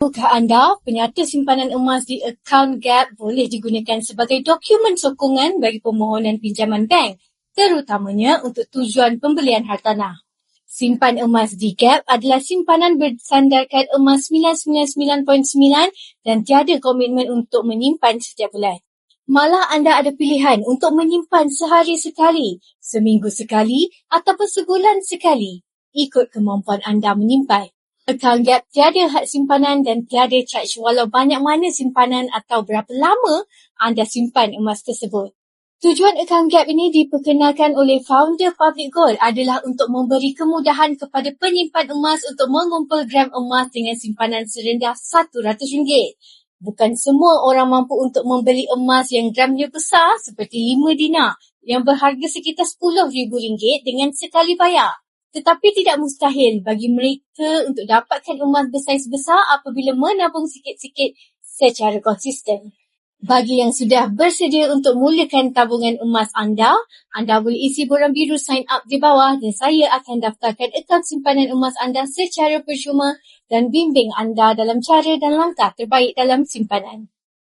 Tahukah anda, penyata simpanan emas di akaun Gap boleh digunakan sebagai dokumen sokongan bagi permohonan pinjaman bank, terutamanya untuk tujuan pembelian hartanah. Simpan emas di Gap adalah simpanan bersandarkan emas 999.9 dan tiada komitmen untuk menyimpan setiap bulan. Malah anda ada pilihan untuk menyimpan sehari sekali, seminggu sekali ataupun sebulan sekali, ikut kemampuan anda menyimpan. Akaun Gap tiada had simpanan dan tiada charge walau banyak mana simpanan atau berapa lama anda simpan emas tersebut. Tujuan akaun Gap ini diperkenalkan oleh founder Public Gold adalah untuk memberi kemudahan kepada penyimpan emas untuk mengumpul gram emas dengan simpanan serendah RM100. Bukan semua orang mampu untuk membeli emas yang gramnya besar seperti 5 dinar yang berharga sekitar RM10,000 dengan sekali bayar. Tetapi tidak mustahil bagi mereka untuk dapatkan emas bersaiz besar apabila menabung sikit-sikit secara konsisten. Bagi yang sudah bersedia untuk mulakan tabungan emas anda boleh isi borang biru sign up di bawah dan saya akan daftarkan akaun simpanan emas anda secara percuma dan bimbing anda dalam cara dan langkah terbaik dalam simpanan.